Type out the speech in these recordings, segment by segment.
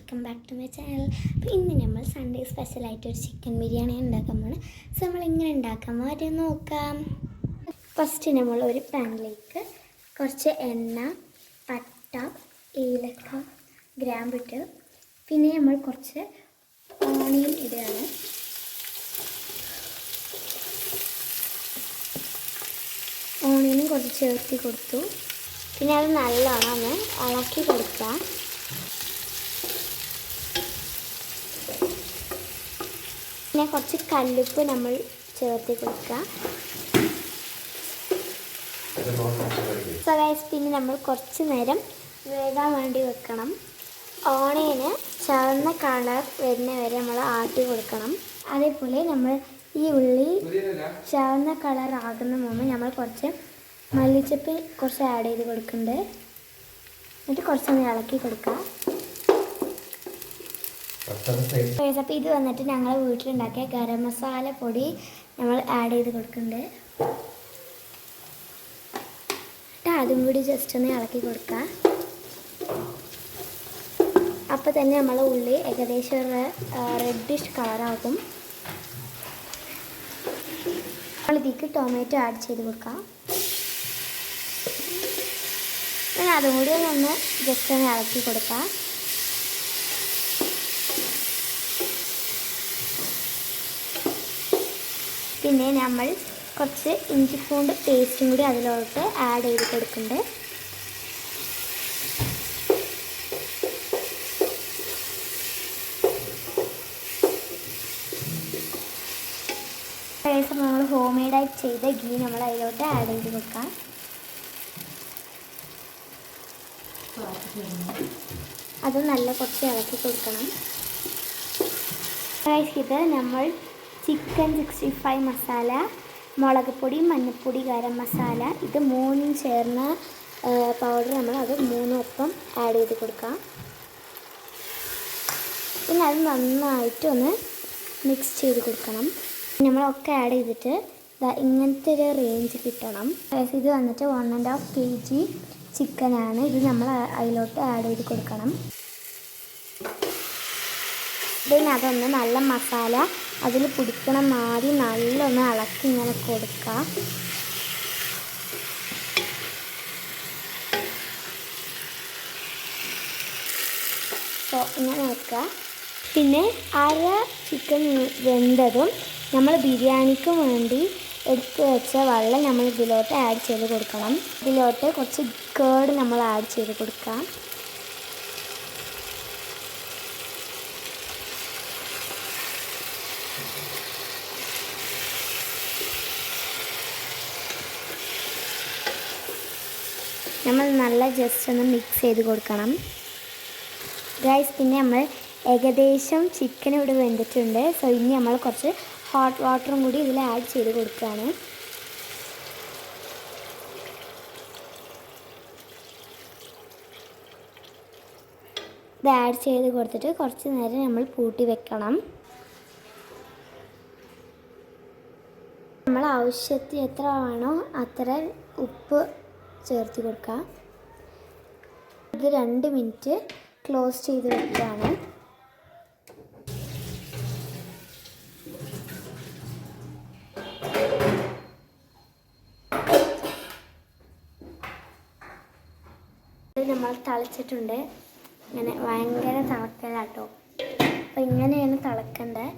Welcome back to my channel. അപ്പോൾ ഇന്ന് നമ്മൾ സൺഡേ സ്പെഷ്യലായിട്ടൊരു ചിക്കൻ ബിരിയാണി ഉണ്ടാക്കാൻ പോണ്. സോ നമ്മളെങ്ങനെ ഉണ്ടാക്കാൻ ആദ്യം നോക്കാം. ഫസ്റ്റ് നമ്മൾ ഒരു പാനിലേക്ക് കുറച്ച് എണ്ണ, പട്ട, ഏലക്ക, ഗ്രാമ്പിട്ട് പിന്നെ നമ്മൾ കുറച്ച് ഓണിയൻ ഇടുകയാണ്. ഓണിയനും കുറച്ച് ചേർത്തി കൊടുത്തു. പിന്നെ അത് നല്ലോണം ഒന്ന് ഇളക്കി കൊടുക്കുക. പിന്നെ കുറച്ച് കല്ലുപ്പ് നമ്മൾ ചേർത്ത് കൊടുക്കുക. സോ ഗൈസ്, പിന്നെ നമ്മൾ കുറച്ച് നേരം വേകാൻ വേണ്ടി വെക്കണം. ഓണിയന് ചുവന്ന കളർ വരുന്ന വരെ നമ്മൾ ആട്ടി കൊടുക്കണം. അതേപോലെ നമ്മൾ ഈ ഉള്ളി ചുവന്ന കളർ ആകുന്ന മുമ്പ് നമ്മൾ കുറച്ച് മല്ലിച്ചപ്പ് കുറച്ച് ആഡ് ചെയ്ത് കൊടുക്കുന്നുണ്ട്. എന്നിട്ട് കുറച്ചൊന്ന് ഇളക്കി കൊടുക്കുക. അപ്പോൾ ഇത് വന്നിട്ട് ഞങ്ങൾ വീട്ടിലുണ്ടാക്കിയ ഗരം മസാല പൊടി നമ്മൾ ആഡ് ചെയ്ത് കൊടുക്കുന്നുണ്ട്. എന്നിട്ട് അതും കൂടി ജസ്റ്റ് ഒന്ന് ഇളക്കി കൊടുക്കുക. അപ്പോൾ തന്നെ നമ്മൾ ഉള്ളി ഏകദേശം ഒരു റെഡിഷ് കളറാകും. നമ്മളിതിലേക്ക് ടൊമാറ്റോ ആഡ് ചെയ്ത് കൊടുക്കാം. പിന്നെ അതും കൂടി ഒന്ന് ജസ്റ്റ് ഒന്ന് ഇളക്കി കൊടുക്കാം. പിന്നെ നമ്മൾ കുറച്ച് ഇഞ്ചിപ്പൂണ്ട് പേസ്റ്റും കൂടി അതിലോട്ട് ആഡ് ചെയ്ത് കൊടുക്കുന്നുണ്ട്. ശേഷം നമ്മൾ ഹോം മെയ്ഡായി ചെയ്ത ഗീ നമ്മൾ അതിലോട്ട് ആഡ് ചെയ്ത് കൊടുക്കാം. അത് നല്ല കുറച്ച് ഇളക്കി കൊടുക്കണം. ഇത് നമ്മൾ ചിക്കൻ 65 മസാല, മുളക് പൊടി, മഞ്ഞൾപ്പൊടി, ഗരം മസാല ഇത് മൂന്നും ചേർന്ന പൗഡർ നമ്മൾ അത് മൂന്നും ഒപ്പം ആഡ് ചെയ്ത് കൊടുക്കാം. പിന്നെ അത് നന്നായിട്ടൊന്ന് മിക്സ് ചെയ്ത് കൊടുക്കണം. നമ്മളൊക്കെ ആഡ് ചെയ്തിട്ട് ഇങ്ങനത്തെ ഒരു റേഞ്ച് കിട്ടണം. ഇത് വന്നിട്ട് 1.5 kg ചിക്കനാണ്. ഇത് നമ്മൾ അതിലോട്ട് ആഡ് ചെയ്ത് കൊടുക്കണം. പിന്നെ അതൊന്ന് നല്ല മസാല അതിൽ പിടിക്കണം മാറി നല്ലൊന്ന് ഇളക്കി ഇങ്ങനെ കൊടുക്കുക. സോ ഇങ്ങനെ വെക്കുക. പിന്നെ അര ചിക്കൻ വെന്തതും നമ്മൾ ബിരിയാണിക്ക് വേണ്ടി എടുത്ത് വെച്ച വെള്ളം നമ്മൾ ഇതിലോട്ട് ആഡ് ചെയ്ത് കൊടുക്കണം. ഇതിലോട്ട് കുറച്ച് കേർഡ് നമ്മൾ ആഡ് ചെയ്ത് കൊടുക്കാം. നമ്മൾ നല്ല ജസ്റ്റ് ഒന്ന് മിക്സ് ചെയ്ത് കൊടുക്കണം ഗൈസ്. പിന്നെ നമ്മൾ ഏകദേശം ചിക്കൻ ഇവിടെ വെന്തിട്ടുണ്ട്. സോ ഇനി നമ്മൾ കുറച്ച് ഹോട്ട് വാട്ടറും കൂടി ഇതിൽ ആഡ് ചെയ്ത് കൊടുക്കുകയാണ്. ഇത് ആഡ് ചെയ്ത് കൊടുത്തിട്ട് കുറച്ച് നേരം നമ്മൾ പൂട്ടി വെക്കണം. നമ്മൾ ആവശ്യത്തിന് എത്ര വേണോ അത്ര ഉപ്പ് ചേർത്ത് കൊടുക്കുക. ഇത് 2 മിനിറ്റ് ക്ലോസ് ചെയ്ത് വെക്കുകയാണ്. നമ്മൾ തിളച്ചിട്ടുണ്ട്. ഇങ്ങനെ ഭയങ്കര തിളക്കലാട്ടോ. അപ്പോൾ ഇങ്ങനെയാണ് തിളക്കേണ്ടത്.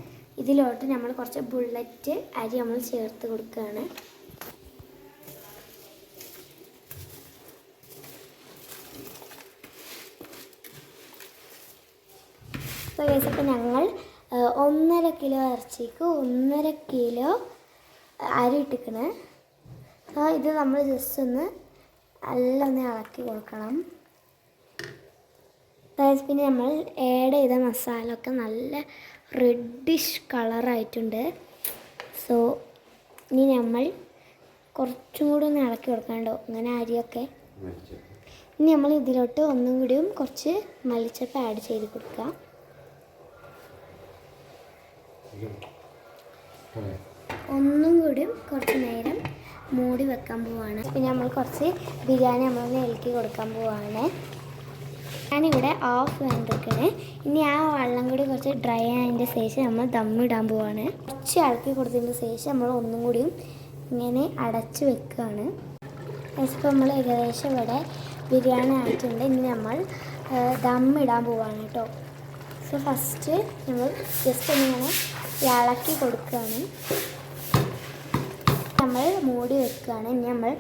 ഇതിലോട്ട് നമ്മൾ കുറച്ച് ബുള്ളറ്റ് അരി നമ്മൾ ചേർത്ത് കൊടുക്കുകയാണ്. അപ്പോൾ ഞങ്ങൾ 1.5 കിലോ ഇറച്ചിക്ക് 1.5 കിലോ അരി ഇട്ടിക്കണ്. ഇത് നമ്മൾ ജസ്റ്റ് ഒന്ന് നല്ലൊന്ന് ഇളക്കി കൊടുക്കണം. പിന്നെ നമ്മൾ ആഡ് ചെയ്ത മസാല ഒക്കെ നല്ല റെഡിഷ് കളറായിട്ടുണ്ട്. സോ ഇനി നമ്മൾ കുറച്ചും കൂടി ഒന്ന് ഇളക്കി കൊടുക്കണ്ടോ ഇങ്ങനെ അരിയൊക്കെ. ഇനി നമ്മൾ ഇതിലോട്ട് ഒന്നും കൂടിയും കുറച്ച് മല്ലിച്ചപ്പ് ആഡ് ചെയ്ത് കൊടുക്കുക. ഒന്നും കൂടിയും കുറച്ച് നേരം മൂടി വെക്കാൻ പോവാണ്. പിന്നെ നമ്മൾ കുറച്ച് ബിരിയാണി നമ്മളൊന്ന് ഇളക്കി കൊടുക്കാൻ പോവാണ്. ഞാനിവിടെ ഹാഫ് വെന്തൊക്കെയാണ്. ഇനി ആ വെള്ളം കൂടി കുറച്ച് ഡ്രൈ ആയതിൻ്റെ ശേഷം നമ്മൾ ദമ്മിടാൻ പോവാണ്. കുറച്ച് ഇളക്കി കൊടുത്തതിന് ശേഷം നമ്മൾ ഒന്നും കൂടിയും ഇങ്ങനെ അടച്ച് വെക്കുകയാണ്. ഇപ്പോൾ നമ്മൾ ഏകദേശം ഇവിടെ ബിരിയാണി ആയിട്ടുണ്ട്. ഇനി നമ്മൾ ദമ്മിടാൻ പോവാണ് കേട്ടോ. സോ ഫസ്റ്റ് നമ്മൾ ജസ്റ്റ് ഒന്നിങ്ങനെ ഇളക്കി കൊടുക്കുകയാണ്. നമ്മൾ മൂടി വെക്കുകയാണ്. ഇനി നമ്മൾ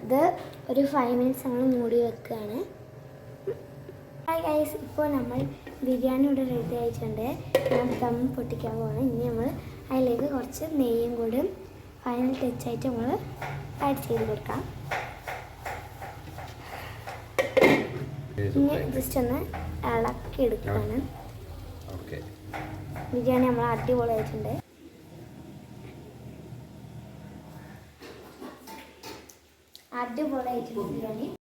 ഇത് ഒരു 5 മിനിറ്റ്സ് നമ്മൾ മൂടി വെക്കുകയാണ്. ഹായ് ഗൈസ്, ഇപ്പോൾ നമ്മൾ ബിരിയാണി ഇവിടെ റെഡി ആയിട്ടുണ്ട്. ഞാൻ ദം പൊട്ടിക്കാൻ പോവാണ്. ഇനി നമ്മൾ അതിലേക്ക് കുറച്ച് നെയ്യും കൂടി ഫൈനൽ ടച്ചായിട്ട് നമ്മൾ ആഡ് ചെയ്ത് കൊടുക്കാം. ഇനി ജസ്റ്റ് ഒന്ന് ഇളക്കി എടുക്കുകയാണ്. ബിരിയാണി നമ്മൾ അടിപൊളിയായിട്ടുണ്ട്. ബിരിയാണി